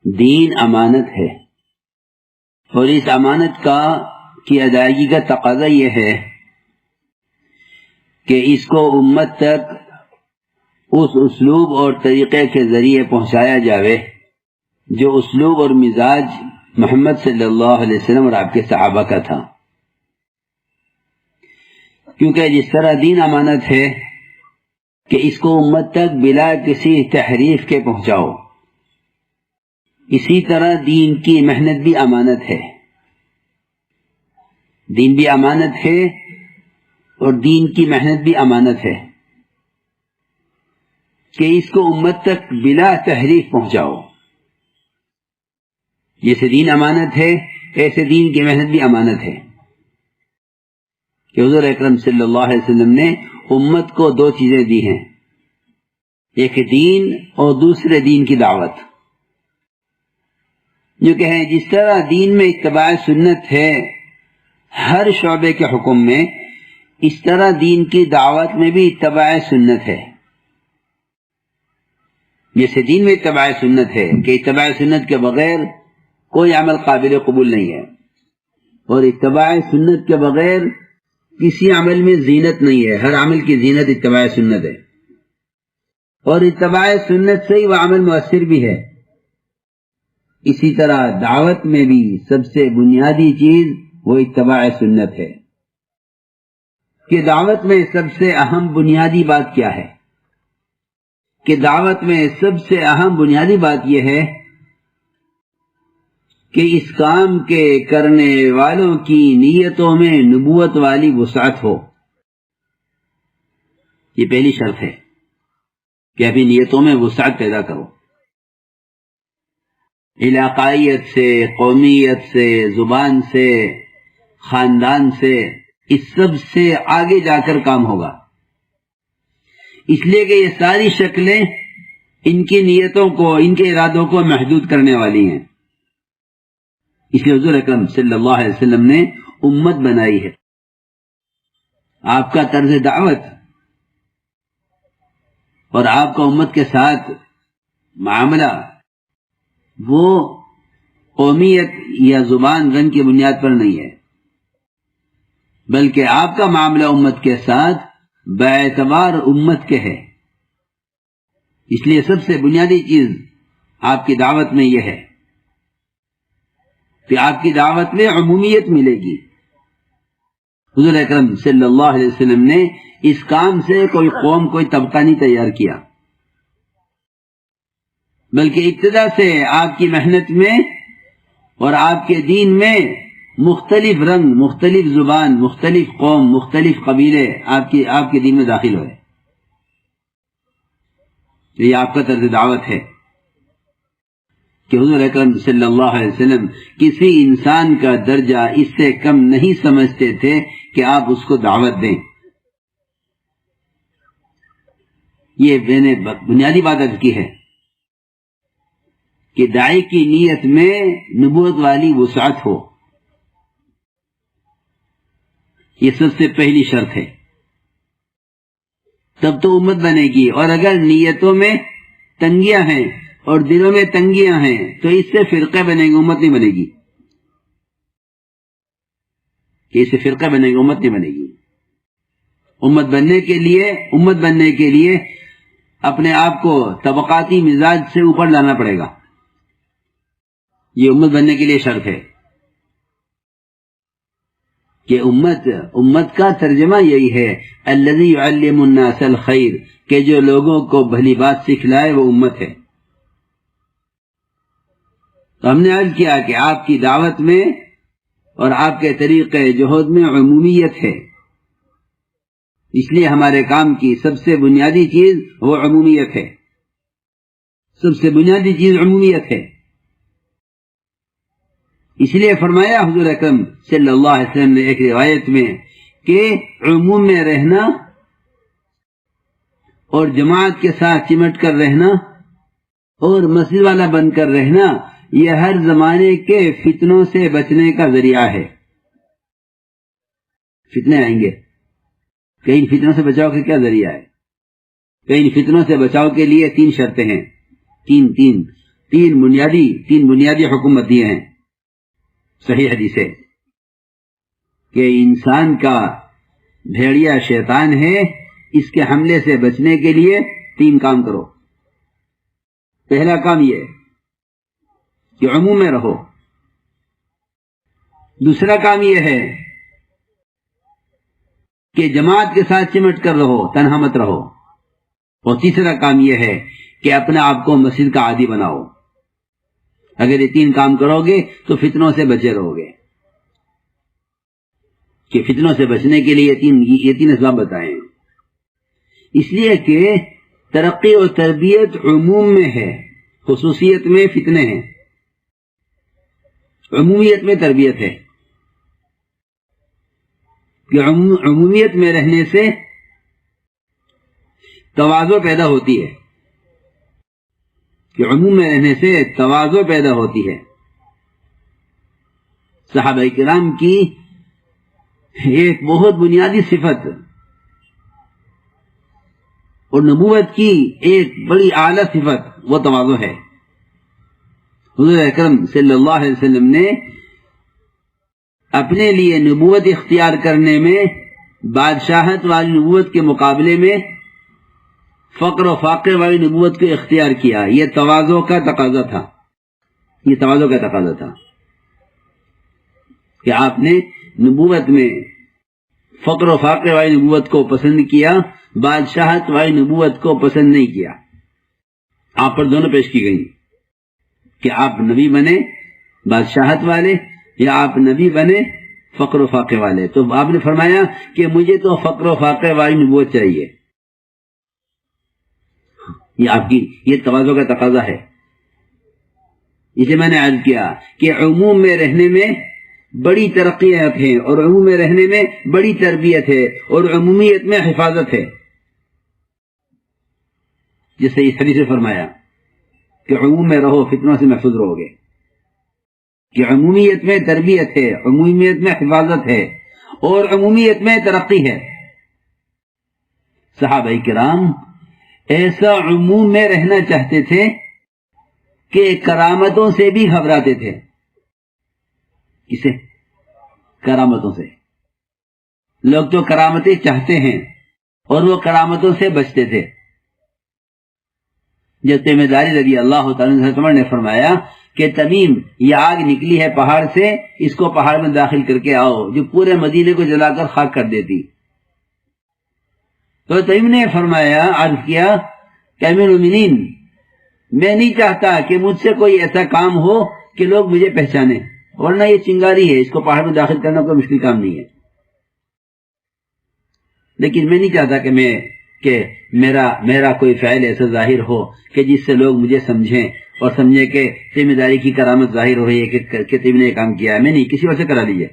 دین امانت ہے، اور اس امانت کی ادائیگی کا تقاضا یہ ہے کہ اس کو امت تک اس اسلوب اور طریقے کے ذریعے پہنچایا جاوے جو اسلوب اور مزاج محمد صلی اللہ علیہ وسلم اور آپ کے صحابہ کا تھا. کیونکہ جس طرح دین امانت ہے کہ اس کو امت تک بلا کسی تحریف کے پہنچاؤ، اسی طرح دین کی محنت بھی امانت ہے. دین بھی امانت ہے اور دین کی محنت بھی امانت ہے کہ اس کو امت تک بلا تحریف پہنچاؤ. جیسے دین امانت ہے ایسے دین کی محنت بھی امانت ہے کہ حضور اکرم صلی اللہ علیہ وسلم نے امت کو دو چیزیں دی ہیں، ایک دین اور دوسرے دین کی دعوت. جو کہ ہیں جس طرح دین میں اتباع سنت ہے ہر شعبے کے حکم میں، اس طرح دین کی دعوت میں بھی اتباع سنت ہے. جیسے دین میں اتباع سنت ہے کہ اتباع سنت کے بغیر کوئی عمل قابل قبول نہیں ہے، اور اتباع سنت کے بغیر کسی عمل میں زینت نہیں ہے. ہر عمل کی زینت اتباع سنت ہے، اور اتباع سنت سے ہی وہ عمل مؤثر بھی ہے. اسی طرح دعوت میں بھی سب سے بنیادی چیز وہ اتباع سنت ہے کہ دعوت میں سب سے اہم بنیادی بات کیا ہے؟ کہ دعوت میں سب سے اہم بنیادی بات یہ ہے کہ اس کام کے کرنے والوں کی نیتوں میں نبوت والی وسعت ہو. یہ پہلی شرط ہے کہ اپنی نیتوں میں وسعت پیدا کرو. علاقائیت سے، قومیت سے، زبان سے، خاندان سے، اس سب سے آگے جا کر کام ہوگا. اس لیے کہ یہ ساری شکلیں ان کی نیتوں کو، ان کے ارادوں کو محدود کرنے والی ہیں. اس لیے حضور اکرم صلی اللہ علیہ وسلم نے امت بنائی ہے. آپ کا طرز دعوت اور آپ کا امت کے ساتھ معاملہ وہ قومیت یا زبان رنگ کی بنیاد پر نہیں ہے، بلکہ آپ کا معاملہ امت کے ساتھ باعتبار امت کے ہے. اس لیے سب سے بنیادی چیز آپ کی دعوت میں یہ ہے کہ آپ کی دعوت میں عمومیت ملے گی. حضور اکرم صلی اللہ علیہ وسلم نے اس کام سے کوئی قوم، کوئی طبقہ نہیں تیار کیا، بلکہ ابتدا سے آپ کی محنت میں اور آپ کے دین میں مختلف رنگ، مختلف زبان، مختلف قوم، مختلف قبیلے آپ کے دین میں داخل ہوئے. تو یہ آپ کا طرز دعوت ہے کہ حضور اکرم صلی اللہ علیہ وسلم کسی انسان کا درجہ اس سے کم نہیں سمجھتے تھے کہ آپ اس کو دعوت دیں. یہ میں نے بنیادی بات عرض کی ہے کہ داعی کی نیت میں نبوت والی وسعت ہو. یہ سب سے پہلی شرط ہے، تب تو امت بنے گی. اور اگر نیتوں میں تنگیاں ہیں اور دلوں میں تنگیاں ہیں تو اس سے فرقے بنے گی، امت نہیں بنے گی. کہ اس سے فرقہ بنے گی، امت نہیں بنے گی. امت بننے کے لیے اپنے آپ کو طبقاتی مزاج سے اوپر لانا پڑے گا. یہ امت بننے کے لیے شرط ہے کہ امت کا ترجمہ یہی ہے، الذی یعلم الناس الخیر، کہ جو لوگوں کو بھلی بات سکھلائے وہ امت ہے. تو ہم نے عرض کیا کہ آپ کی دعوت میں اور آپ کے طریقے جہود میں عمومیت ہے. اس لیے ہمارے کام کی سب سے بنیادی چیز وہ عمومیت ہے. سب سے بنیادی چیز عمومیت ہے. اس لیے فرمایا حضور اکرم صلی اللہ علیہ وسلم نے ایک روایت میں کہ عموم میں رہنا اور جماعت کے ساتھ چمٹ کر رہنا اور مسجد والا بن کر رہنا یہ ہر زمانے کے فتنوں سے بچنے کا ذریعہ ہے. فتنے آئیں گے، کئی فتنوں سے بچاؤ کا کیا ذریعہ ہے؟ کئی فتنوں سے بچاؤ کے لیے 3 شرطیں ہیں. تین تین بنیادی حکومت یہ ہیں، صحیح حدیث ہے کہ انسان کا بھیڑیا شیطان ہے، اس کے حملے سے بچنے کے لیے تین کام کرو۔ پہلا کام یہ کہ عموم میں رہو، دوسرا کام یہ ہے کہ جماعت کے ساتھ چمٹ کر رہو، تنہا مت رہو، اور تیسرا کام یہ ہے کہ اپنے آپ کو مسجد کا عادی بناؤ۔ اگر یہ تین کام کرو گے تو فتنوں سے بچے رہو گے، کہ فتنوں سے بچنے کے لیے یہ تین اسباب بتائیں، اس لیے کہ ترقی اور تربیت عموم میں ہے، خصوصیت میں فتنے ہیں۔ عمومیت میں تربیت ہے کہ عمومیت میں رہنے سے تواضع پیدا ہوتی ہے، کہ عموم میں رہنے سے تواضع پیدا ہوتی ہے۔ صحابہ کرام کی ایک بہت بنیادی صفت اور نبوت کی ایک بڑی اعلیٰ صفت وہ تواضع ہے۔ حضور اکرم صلی اللہ علیہ وسلم نے اپنے لیے نبوت اختیار کرنے میں بادشاہت والی نبوت کے مقابلے میں فقر و فاقے والی نبوت کو اختیار کیا۔ یہ تواضع کا تقاضا تھا، یہ تواضع کا تقاضا تھا کہ آپ نے نبوت میں فقر و فاقے والی نبوت کو پسند کیا، بادشاہت والی نبوت کو پسند نہیں کیا۔ آپ پر دونوں پیش کی گئی کہ آپ نبی بنے بادشاہت والے یا آپ نبی بنے فقر و فاقے والے۔ تو آپ نے فرمایا کہ مجھے تو فقر و فاقے والی نبوت چاہیے۔ یہ آپ کی یہ تواضع کا تقاضا ہے۔ اسے میں نے عرض کیا کہ عموم میں رہنے میں بڑی ترقیات ہیں، اور عموم میں رہنے میں بڑی تربیت ہے، اور عمومیت میں حفاظت ہے۔ جیسے اس حدیث سے فرمایا کہ عموم میں رہو، فتنوں سے محفوظ رہو گے، کہ عمومیت میں تربیت ہے، عمومیت میں حفاظت ہے، اور عمومیت میں ترقی ہے۔ صحابہ کرام ایسا عموم میں رہنا چاہتے تھے کہ کرامتوں سے بھی گھبراتے تھے۔ کسے؟ کرامتوں سے۔ لوگ تو کرامتیں چاہتے ہیں اور وہ کرامتوں سے بچتے تھے۔ جب تمیم داری رضی اللہ تعالیٰ عنہ نے فرمایا کہ تمیم یہ آگ نکلی ہے پہاڑ سے، اس کو پہاڑ میں داخل کر کے آؤ، جو پورے مدینے کو جلا کر خاک کر دیتی۔ تو تمیم نے فرمایا، عرض کیا کہ امیر المومنین، میں نہیں چاہتا کہ مجھ سے کوئی ایسا کام ہو کہ لوگ مجھے پہچانے، ورنہ یہ چنگاری ہے، اس کو پہاڑ میں داخل کرنا کوئی مشکل کام نہیں ہے۔ لیکن میں نہیں چاہتا کہ میرا کوئی فعل ایسا ظاہر ہو کہ جس سے لوگ مجھے سمجھیں اور سمجھیں کہ ذمہ داری کی کرامت ظاہر ہو ہے کہ تم نے یہ کام کیا ہے۔ میں نہیں، کسی وجہ سے کرا لیجیے،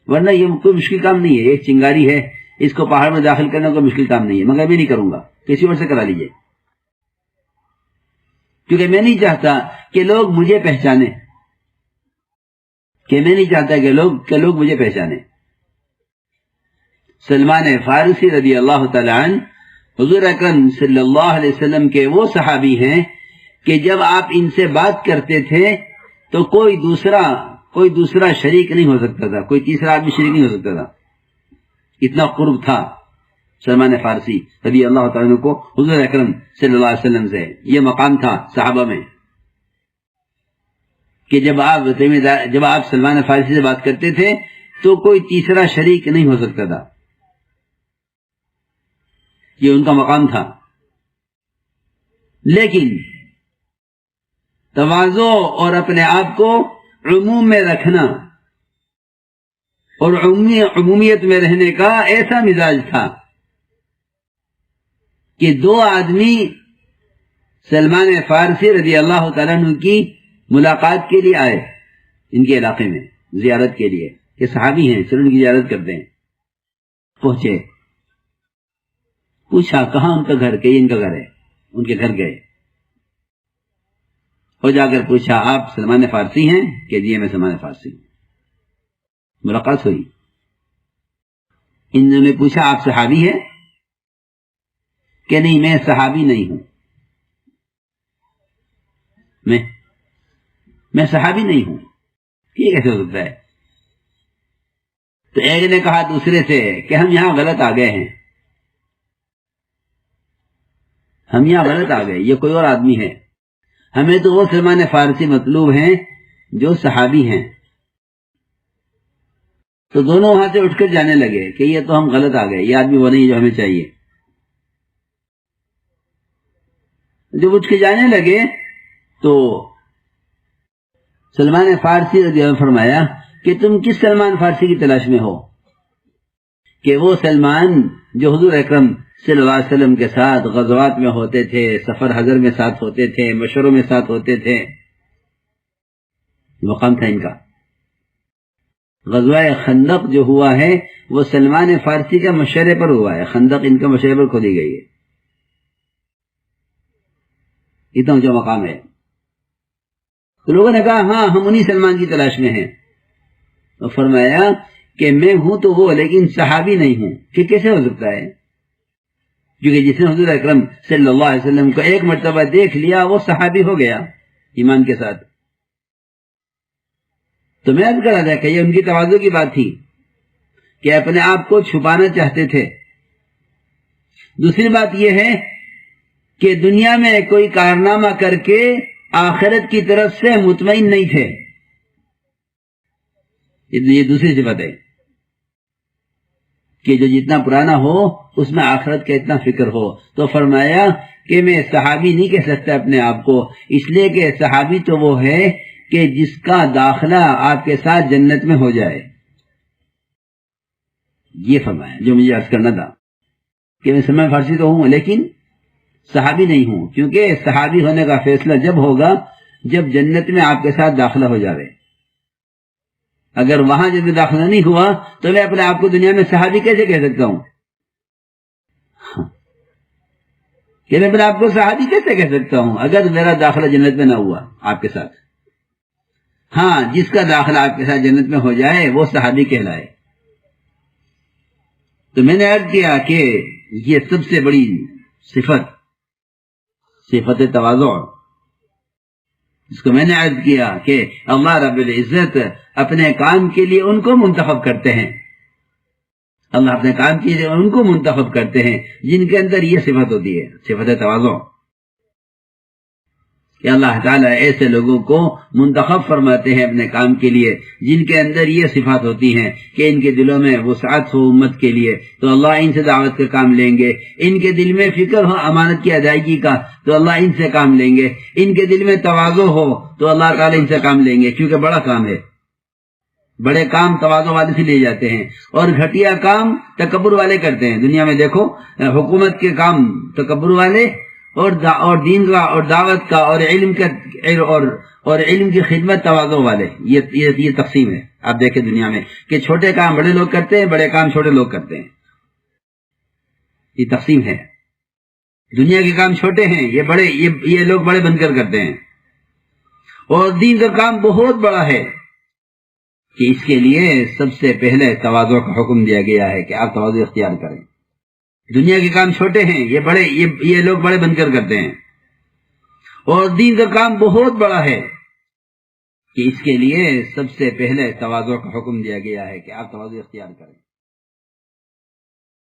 ورنہ یہ کوئی مشکل کام نہیں ہے، ایک چنگاری ہے، اس کو پہاڑ میں داخل کرنا کوئی مشکل کام نہیں ہے، مگر میں نہیں کروں گا، کسی وجہ سے کرا لیجیے، کیونکہ میں نہیں چاہتا کہ لوگ مجھے پہچانے، کہ میں نہیں چاہتا کہ لوگ مجھے پہچانے۔ سلمان فارسی رضی اللہ تعالی عنہ حضور اکرم صلی اللہ علیہ وسلم کے وہ صحابی ہیں کہ جب آپ ان سے بات کرتے تھے تو کوئی دوسرا شریک نہیں ہو سکتا تھا، کوئی تیسرا آدمی شریک نہیں ہو سکتا تھا، اتنا قرب تھا سلمان فارسی رضی اللہ تعالیٰ عنہ کو حضور اکرم صلی اللہ علیہ وسلم سے۔ یہ مقام تھا صحابہ میں کہ جب آپ سلمان فارسی سے بات کرتے تھے تو کوئی تیسرا شریک نہیں ہو سکتا تھا، یہ ان کا مقام تھا۔ لیکن تواضع اور اپنے آپ کو عموم میں رکھنا اور عمومیت میں رہنے کا ایسا مزاج تھا کہ دو آدمی سلمان فارسی رضی اللہ تعالیٰ عنہ کی ملاقات کے لیے آئے ان کے علاقے میں زیارت کے لیے، کہ صحابی ہیں، چلو ان کی زیارت کرتے ہیں۔ پہنچے، پوچھا کہاں ان کا گھر، کہ ان کا گھر ہے، ان کے گھر گئے اور جا کر پوچھا آپ سلمان فارسی ہیں، کہ جی میں سلمان فارسی ہوں۔ ملاقات ہوئی، انہوں نے پوچھا آپ صحابی ہیں، کہ نہیں میں صحابی نہیں ہوں۔ میں صحابی نہیں ہوں، یہ کیسے ہو سکتا ہے؟ تو ایک نے کہا دوسرے سے کہ ہم یہاں غلط آ گئے ہیں، ہم یہاں غلط آ گئے، یہ کوئی اور آدمی ہے، ہمیں تو وہ سلمان فارسی مطلوب ہیں جو صحابی ہیں۔ تو دونوں وہاں سے اٹھ کر جانے لگے کہ یہ تو ہم غلط آ گئے، یہ آدمی وہ نہیں جو ہمیں چاہیے۔ جب اٹھ کے جانے لگے تو سلمان فارسی رضی اللہ عنہ فرمایا کہ تم کس سلمان فارسی کی تلاش میں ہو؟ کہ وہ سلمان جو حضور اکرم صلی اللہ علیہ وسلم کے ساتھ غزوات میں ہوتے تھے، سفر حضر میں ساتھ ہوتے تھے، مشوروں میں ساتھ ہوتے تھے، مقام تھا ان کا۔ غزوہ خندق جو ہوا ہے وہ سلمان فارسی کا مشورے پر ہوا ہے، خندق ان کا مشورے پر کھودی گئی ہے، اتنا اونچا مقام ہے۔ تو لوگوں نے کہا ہاں ہم انہی سلمان کی تلاش میں ہیں۔ تو فرمایا کہ میں ہوں تو وہ، لیکن صحابی نہیں ہوں۔ کہ کیسے ہو سکتا ہے؟ کیونکہ جس نے حضور اکرم صلی اللہ علیہ وسلم کو ایک مرتبہ دیکھ لیا وہ صحابی ہو گیا ایمان کے ساتھ۔ تو میں عرض کر رہا تھا کہ یہ ان کی تواضع کی بات تھی کہ اپنے آپ کو چھپانا چاہتے تھے۔ دوسری بات یہ ہے کہ دنیا میں کوئی کارنامہ کر کے آخرت کی طرف سے مطمئن نہیں تھے، یہ دوسری صفت ہے کہ جو جتنا پرانا ہو اس میں آخرت کا اتنا فکر ہو۔ تو فرمایا کہ میں صحابی نہیں کہہ سکتا اپنے آپ کو، اس لیے کہ صحابی تو وہ ہے کہ جس کا داخلہ آپ کے ساتھ جنت میں ہو جائے۔ یہ فرمایا جو مجھے عرض کرنا تھا کہ میں سلمان فارسی تو ہوں لیکن صحابی نہیں ہوں، کیونکہ صحابی ہونے کا فیصلہ جب ہوگا جب جنت میں آپ کے ساتھ داخلہ ہو جائے۔ اگر وہاں جب داخلہ نہیں ہوا تو میں اپنے آپ کو دنیا میں صحابی کیسے کہہ سکتا ہوں؟ کہ میں اپنے آپ کو صحابی کیسے کہہ سکتا ہوں اگر میرا داخلہ جنت میں نہ ہوا آپ کے ساتھ؟ ہاں، جس کا داخلہ آپ کے ساتھ جنت میں ہو جائے وہ صحابی کہلائے۔ تو میں نے عرض کیا کہ یہ سب سے بڑی صفت تواضع، اس کو میں نے عرض کیا کہ اللہ رب العزت اپنے کام کے لیے ان کو منتخب کرتے ہیں، اللہ اپنے کام کے لیے ان کو منتخب کرتے ہیں جن کے اندر یہ صفت ہوتی ہے، صفت تواضع، کہ اللہ تعالیٰ ایسے لوگوں کو منتخب فرماتے ہیں اپنے کام کے لیے جن کے اندر یہ صفات ہوتی ہیں کہ ان کے دلوں میں وسعت ہو امت کے لیے تو اللہ ان سے دعوت کا کام لیں گے، ان کے دل میں فکر ہو امانت کی ادائیگی کا تو اللہ ان سے کام لیں گے، ان کے دل میں تواضع ہو تو اللہ تعالیٰ ان سے کام لیں گے، کیونکہ بڑا کام ہے، بڑے کام تواضع والے سے لیے جاتے ہیں، اور گھٹیا کام تکبر والے کرتے ہیں۔ دنیا میں دیکھو حکومت کے کام تکبر والے، اور دین کا اور دعوت کا اور علم کا اور علم کی خدمت تواضع والے، یہ تقسیم ہے۔ آپ دیکھیں دنیا میں کہ چھوٹے کام بڑے لوگ کرتے ہیں، بڑے کام چھوٹے لوگ کرتے ہیں، یہ تقسیم ہے۔ دنیا کے کام چھوٹے ہیں، یہ لوگ بڑے بن کر کرتے ہیں، اور دین کا کام بہت بڑا ہے کہ اس کے لیے سب سے پہلے تواضع کا حکم دیا گیا ہے کہ آپ تواضع اختیار کریں۔ دنیا کے کام چھوٹے ہیں، یہ لوگ بڑے بن کر کرتے ہیں، اور دین کا کام بہت بڑا ہے کہ اس کے لیے سب سے پہلے تواضع کا حکم دیا گیا ہے کہ آپ تواضع اختیار کریں۔